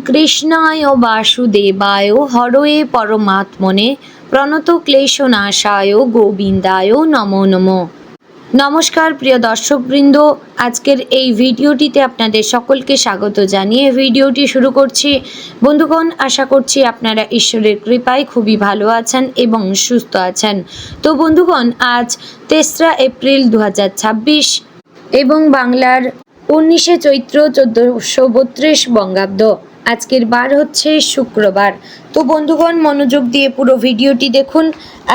কৃষ্ণায় বাসুদেবায় হরয়ে পরমাত্মনে প্রণত ক্লেশনাশায় গোবিন্দায় নমো নমঃ। নমস্কার প্রিয় দর্শকবৃন্দ, আজকের এই ভিডিওটিতে আপনাদের সকলকে স্বাগত জানিয়ে ভিডিওটি শুরু করছি। বন্ধুগণ, আশা করছি আপনারা ঈশ্বরের কৃপায় খুবই ভালো আছেন এবং সুস্থ আছেন। তো বন্ধুগণ, আজ 3রা এপ্রিল 2026 এবং বাংলার 19শে চৈত্র 1432 বঙ্গাব্দ। আজকের বার হচ্ছে শুক্রবার। তো বন্ধুগণ, মনোযোগ দিয়ে পুরো ভিডিওটি দেখুন।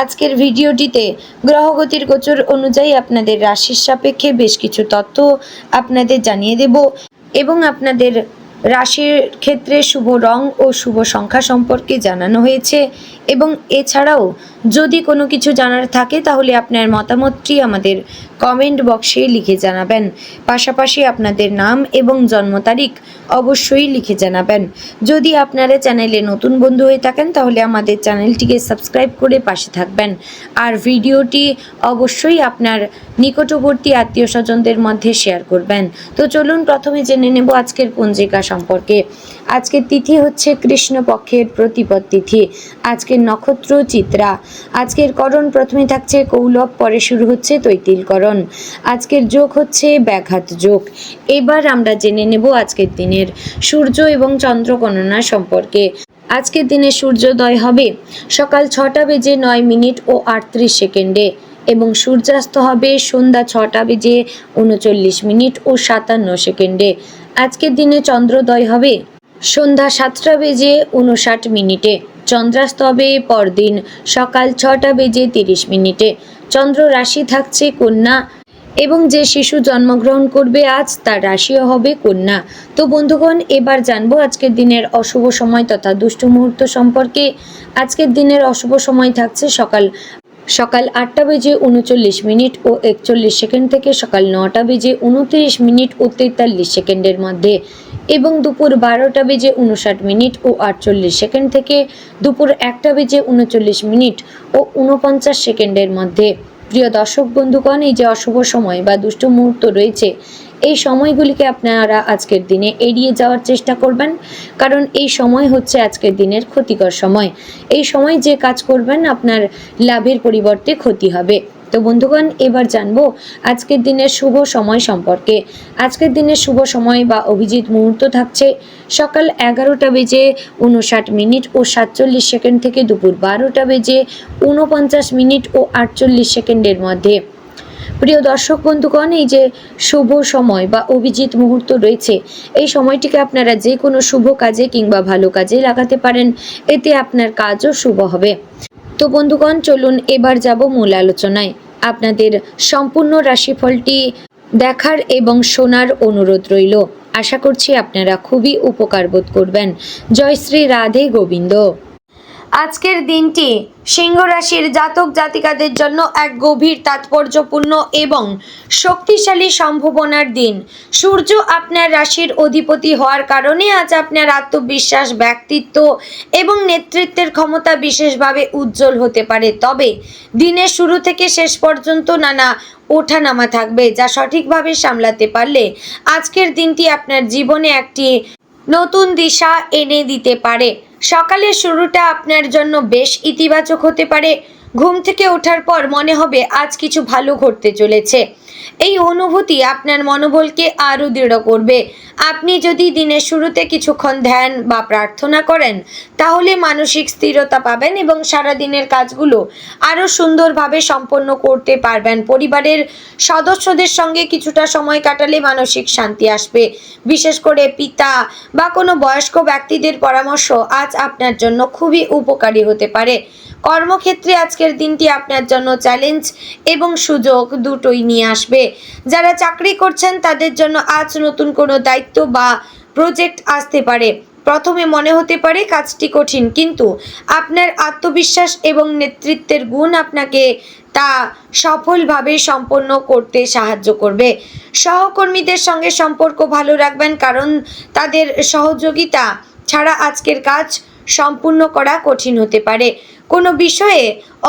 আজকের ভিডিওটিতে গ্রহগতির গোচর অনুযায়ী আপনাদের রাশির সাপেক্ষে বেশ কিছু তথ্য আপনাদের জানিয়ে দেব এবং আপনাদের রাশির ক্ষেত্রে শুভ রং ও শুভ সংখ্যা সম্পর্কে জানানো হয়েছে। এবং এছাড়াও যদি কোনো কিছু জানার থাকে তাহলে আপনার মতামতটি আমাদের কমেন্ট বক্সে লিখে জানাবেন। পাশাপাশি আপনাদের নাম এবং জন্ম তারিখ অবশ্যই লিখে জানাবেন। যদি আপনারা চ্যানেলে নতুন বন্ধু হয়ে থাকেন তাহলে আমাদের চ্যানেলটিকে সাবস্ক্রাইব করে পাশে থাকবেন। আর ভিডিওটি অবশ্যই আপনার নিকটবর্তী আত্মীয় স্বজনদের মধ্যে শেয়ার করবেন। তো চলুন প্রথমে জেনে নেব আজকের পঞ্জিকা সম্পর্কে। আজকের তিথি হচ্ছে কৃষ্ণপক্ষের প্রতিপদ তিথি। আজকের নক্ষত্র চিত্রা। আজকের করণ প্রথমে থাকছে কৌলব, পরে শুরু হচ্ছে তৈতিলকরণ। আজকের যোগ হচ্ছে ব্যাঘাত যোগ। এবার আমরা জেনে নেব আজকের দিনের সূর্য এবং চন্দ্র গণনা সম্পর্কে। আজকের দিনে সূর্যোদয় হবে সকাল 6টা বেজে 9 মিনিট ও 38 সেকেন্ডে এবং সূর্যাস্ত হবে সন্ধ্যা 6টা বেজে 39 মিনিট ও 57 সেকেন্ডে। আজকের দিনে চন্দ্রোদয় হবে সন্ধ্যা 7টা বেজে 59 মিনিটে। চন্দ্রাস্ত হবে পরদিন সকাল 6টা বেজে 30 মিনিটে। চন্দ্র রাশি থাকছে কন্যা এবং যে শিশু জন্মগ্রহণ করবে আজ তার রাশিও হবে কন্যা। তো বন্ধুগণ, এবার জানবো আজকের দিনের অশুভ সময় তথা দুষ্ট মুহূর্ত সম্পর্কে। আজকের দিনের অশুভ সময় থাকছে সকাল 8টা বেজে 39 মিনিট ও 41 সেকেন্ড থেকে সকাল 9টা বেজে 29 মিনিট ও 43 সেকেন্ডের মধ্যে এবং দুপুর 12টা বেজে 59 মিনিট ও 48 সেকেন্ড থেকে দুপুর 1টা বেজে 39 মিনিট ও 49 সেকেন্ডের মধ্যে। প্রিয় দর্শক বন্ধুগণ, এই যে অশুভ সময় বা দুষ্ট মুহূর্ত রয়েছে, এই সময়গুলিকে আপনারা আজকের দিনে এড়িয়ে যাওয়ার চেষ্টা করবেন, কারণ এই সময় হচ্ছে আজকের দিনের ক্ষতিকর সময়। এই সময় যে কাজ করবেন আপনার লাভের পরিবর্তে ক্ষতি হবে। তো বন্ধুগণ, এবার জানবো আজকের দিনের শুভ সময় সম্পর্কে। আজকের দিনের শুভ সময় বা অভিজিৎ মুহূর্ত থাকছে সকাল 11টা বেজে 59 মিনিট ও 47 সেকেন্ড থেকে দুপুর 12টা বেজে 49 মিনিট ও 48 সেকেন্ডের মধ্যে। প্রিয় দর্শক বন্ধুগণ, এই যে শুভ সময় বা অভিজিৎ মুহূর্ত রয়েছে, এই সময়টিকে আপনারা যে কোনো শুভ কাজে কিংবা ভালো কাজে লাগাতে পারেন, এতে আপনার কাজও শুভ হবে। তো বন্ধুগণ, চলুন এবার যাব মূল আলোচনায়। আপনাদের সম্পূর্ণ রাশিফলটি দেখার এবং শোনার অনুরোধ রইল। আশা করছি আপনারা খুবই উপকার বোধ করবেন। জয় শ্রী রাধে গোবিন্দ। আজকের দিনটি সিংহ রাশির জাতক জাতিকাদের জন্য এক গভীর তাৎপর্যপূর্ণ এবং শক্তিশালী সম্ভাবনার দিন। সূর্য আপনার রাশির অধিপতি হওয়ার কারণে আজ আপনার আত্মবিশ্বাস, ব্যক্তিত্ব এবং নেতৃত্বের ক্ষমতা বিশেষভাবে উজ্জ্বল হতে পারে। তবে দিনের শুরু থেকে শেষ পর্যন্ত নানা ওঠানামা থাকবে, যা সঠিকভাবে সামলাতে পারলে আজকের দিনটি আপনার জীবনে একটি নতুন দিশা এনে দিতে পারে। সকালের শুরুটা আপনার জন্য বেশ ইতিবাচক হতে পারে। ঘুম থেকে ওঠার পর মনে হবে আজ কিছু ভালো ঘটতে চলেছে। এই অনুভূতি আপনার মনোবলকে আরও দৃঢ় করবে। আপনি যদি দিনের শুরুতে কিছুক্ষণ ধ্যান বা প্রার্থনা করেন তাহলে মানসিক স্থিরতা পাবেন এবং সারা দিনের কাজগুলো আরও সুন্দরভাবে সম্পন্ন করতে পারবেন। পরিবারের সদস্যদের সঙ্গে কিছুটা সময় কাটালে মানসিক শান্তি আসবে। বিশেষ করে পিতা বা কোনো বয়স্ক ব্যক্তিদের পরামর্শ আজ আপনার জন্য খুবই উপকারী হতে পারে। কর্মক্ষেত্রে আজকের দিনটি আপনার জন্য চ্যালেঞ্জ এবং সুযোগ দুটোই নিয়ে আসবে। যারা চাকরি করছেন তাদের জন্য আজ নতুন কোনো দায়িত্ব বা প্রজেক্ট আসতে পারে। প্রথমে মনে হতে পারে কাজটি কঠিন, কিন্তু আপনার আত্মবিশ্বাস এবং নেতৃত্বের গুণ আপনাকে তা সফলভাবে সম্পন্ন করতে সাহায্য করবে। সহকর্মীদের সঙ্গে সম্পর্ক ভালো রাখবেন, কারণ তাদের সহযোগিতা ছাড়া আজকের কাজ সম্পূর্ণ করা কঠিন হতে পারে। কোনো বিষয়ে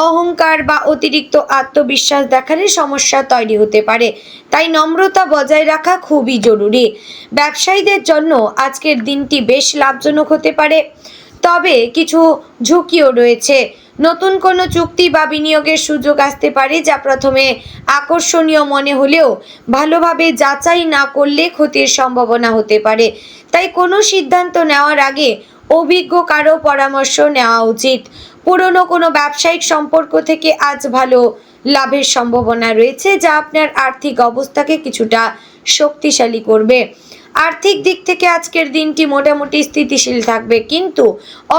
অহংকার বা অতিরিক্ত আত্মবিশ্বাস দেখালে সমস্যা তৈরি হতে পারে, তাই নম্রতা বজায় রাখা খুবই জরুরি। ব্যবসায়ীদের জন্য আজকের দিনটি বেশ লাভজনক হতে পারে, তবে কিছু ঝুঁকিও রয়েছে। নতুন কোনো চুক্তি বা বিনিয়োগের সুযোগ আসতে পারে, যা প্রথমে আকর্ষণীয় মনে হলেও ভালোভাবে যাচাই না করলে ক্ষতির সম্ভাবনা হতে পারে। তাই কোনো সিদ্ধান্ত নেওয়ার আগে অভিজ্ঞ কারো পরামর্শ নেওয়া উচিত। পুরনো কোনো ব্যবসায়িক সম্পর্ক থেকে আজ ভালো লাভের সম্ভাবনা রয়েছে, যা আপনার আর্থিক অবস্থাকে কিছুটা শক্তিশালী করবে। আর্থিক দিক থেকে আজকের দিনটি মোটামুটি স্থিতিশীল থাকবে, কিন্তু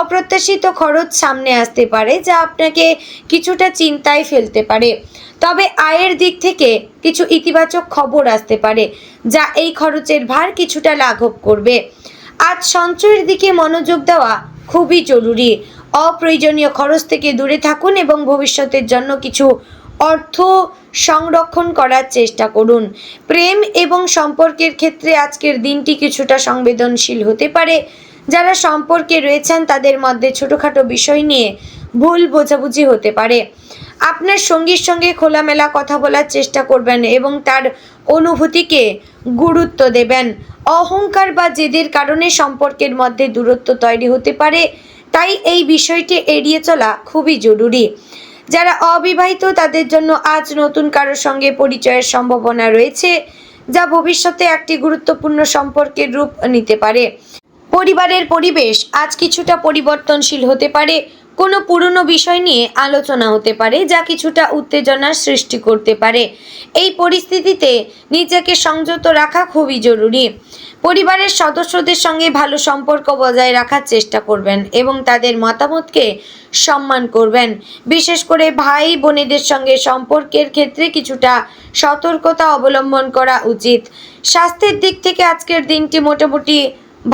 অপ্রত্যাশিত খরচ সামনে আসতে পারে, যা আপনাকে কিছুটা চিন্তায় ফেলতে পারে। তবে আয়ের দিক থেকে কিছু ইতিবাচক খবর আসতে পারে, যা এই খরচের ভার কিছুটা লাঘব করবে। আজ সঞ্চয়ের দিকে মনোযোগ দেওয়া খুবই জরুরি। অপ্রয়োজনীয় খরচ থেকে দূরে থাকুন এবং ভবিষ্যতের জন্য কিছু অর্থ সংরক্ষণ করার চেষ্টা করুন। প্রেম এবং সম্পর্কের ক্ষেত্রে আজকের দিনটি কিছুটা সংবেদনশীল হতে পারে। যারা সম্পর্কে রয়েছেন তাদের মধ্যে ছোটোখাটো বিষয় নিয়ে ভুল বোঝাবুঝি হতে পারে। আপনার সঙ্গীর সঙ্গে খোলামেলা কথা বলার চেষ্টা করবেন এবং তার অনুভূতিকে গুরুত্ব দেবেন। অহংকার বা জেদের কারণে সম্পর্কের মধ্যে দূরত্ব তৈরি হতে পারে, তাই এই বিষয়টি এড়িয়ে চলা খুবই জরুরি। যারা অবিবাহিত তাদের জন্য আজ নতুন কারোর সঙ্গে পরিচয়ের সম্ভাবনা রয়েছে, যা ভবিষ্যতে একটি গুরুত্বপূর্ণ সম্পর্কের রূপ নিতে পারে। পরিবারের পরিবেশ আজ কিছুটা পরিবর্তনশীল হতে পারে। কোনো পুরনো বিষয় নিয়ে আলোচনা হতে পারে, যা কিছুটা উত্তেজনার সৃষ্টি করতে পারে। এই পরিস্থিতিতে নিজেকে সংযত রাখা খুবই জরুরি। পরিবারের সদস্যদের সঙ্গে ভালো সম্পর্ক বজায় রাখার চেষ্টা করবেন এবং তাদের মতামতকে সম্মান করবেন। বিশেষ করে ভাই বোনেদের সঙ্গে সম্পর্কের ক্ষেত্রে কিছুটা সতর্কতা অবলম্বন করা উচিত। স্বাস্থ্যের দিক থেকে আজকের দিনটি মোটামুটি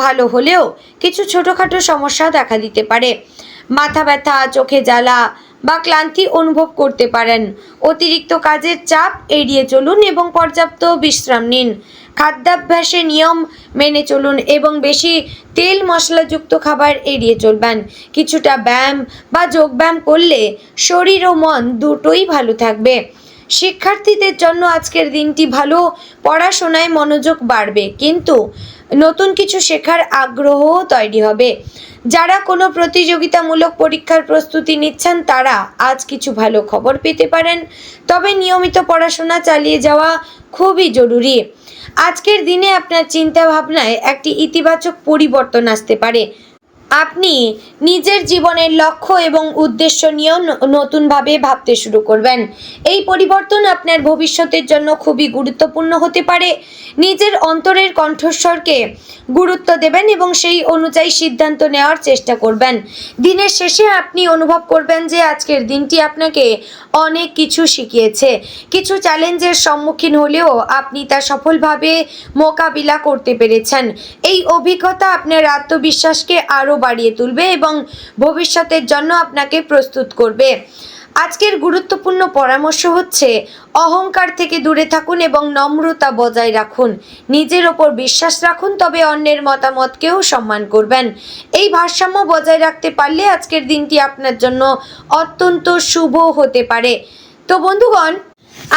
ভালো হলেও কিছু ছোটোখাটো সমস্যা দেখা দিতে পারে। মাথা ব্যথা, চোখে জ্বালা বা ক্লান্তি অনুভব করতে পারেন। অতিরিক্ত কাজের চাপ এড়িয়ে চলুন এবং পর্যাপ্ত বিশ্রাম নিন। খাদ্যাভ্যাসে নিয়ম মেনে চলুন এবং বেশি তেল মশলাযুক্ত খাবার এড়িয়ে চলবেন। কিছুটা ব্যায়াম বা যোগব্যায়াম করলে শরীর ও মন দুটোই ভালো থাকবে। শিক্ষার্থীদের জন্য আজকের দিনটি ভালো। পড়াশোনায় মনোযোগ বাড়বে, কিন্তু নতুন কিছু শেখার আগ্রহও তৈরি হবে। যারা কোনো প্রতিযোগিতামূলক পরীক্ষার প্রস্তুতি নিচ্ছেন তারা আজ কিছু ভালো খবর পেতে পারেন, তবে নিয়মিত পড়াশোনা চালিয়ে যাওয়া খুবই জরুরি। আজকের দিনে আপনার চিন্তা ভাবনায় একটি ইতিবাচক পরিবর্তন আসতে পারে। আপনি নিজের জীবনের লক্ষ্য এবং উদ্দেশ্য নিয়েও নতুনভাবে ভাবতে শুরু করবেন। এই পরিবর্তন আপনার ভবিষ্যতের জন্য খুবই গুরুত্বপূর্ণ হতে পারে। নিজের অন্তরের কণ্ঠস্বরকে গুরুত্ব দেবেন এবং সেই অনুযায়ী সিদ্ধান্ত নেওয়ার চেষ্টা করবেন। দিনের শেষে আপনি অনুভব করবেন যে আজকের দিনটি আপনাকে অনেক কিছু শিখিয়েছে। কিছু চ্যালেঞ্জের সম্মুখীন হলেও আপনি তা সফলভাবে মোকাবিলা করতে পেরেছেন। এই অভিজ্ঞতা আপনার আত্মবিশ্বাসকে আরও বাড়িয়ে তুলবে এবং ভবিষ্যতের জন্য আপনাকে প্রস্তুত করবে। আজকের গুরুত্বপূর্ণ পরামর্শ হচ্ছে অহংকার থেকে দূরে থাকুন এবং নম্রতা বজায় রাখুন। নিজের ওপর বিশ্বাস রাখুন, তবে অন্যের মতামতকেও সম্মান করবেন। এই ভারসাম্য বজায় রাখতে পারলে আজকের দিনটি আপনার জন্য অত্যন্ত শুভ হতে পারে। তো বন্ধুগণ,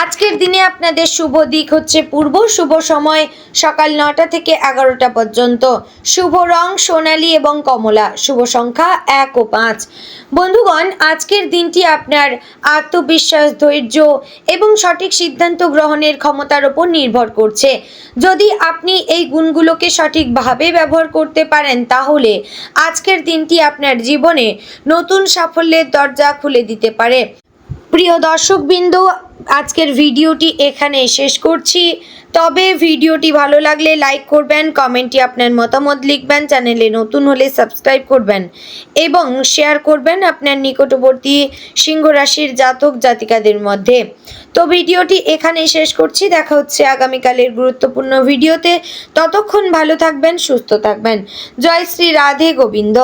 আজকের দিনে আপনাদের শুভ দিক হচ্ছে পূর্ব, শুভ সময় সকাল 9টা থেকে 11টা পর্যন্ত, শুভ রং সোনালী এবং কমলা, শুভ সংখ্যা 1 ও 5। বন্ধুগণ, আজকের দিনটি আপনার আত্মবিশ্বাস, ধৈর্য এবং সঠিক সিদ্ধান্ত গ্রহণের ক্ষমতার ওপর নির্ভর করছে। যদি আপনি এই গুণগুলোকে সঠিকভাবে ব্যবহার করতে পারেন, তাহলে আজকের দিনটি আপনার জীবনে নতুন সাফল্যের দরজা খুলে দিতে পারে। প্রিয় দর্শকবৃন্দ, আজকের ভিডিওটি এখানে শেষ করছি। তবে ভিডিওটি ভালো লাগলে লাইক করবেন, কমেন্টে আপনার মতামত লিখবেন, চ্যানেলে নতুন হলে সাবস্ক্রাইব করবেন এবং শেয়ার করবেন আপনার নিকটবর্তী সিংহ রাশির জাতক জাতিকাদের মধ্যে। তো ভিডিওটি এখানে শেষ করছি। দেখা হচ্ছে আগামীকালের গুরুত্বপূর্ণ ভিডিওতে। ততক্ষণ ভালো থাকবেন, সুস্থ থাকবেন। জয় শ্রী রাধে গোবিন্দ।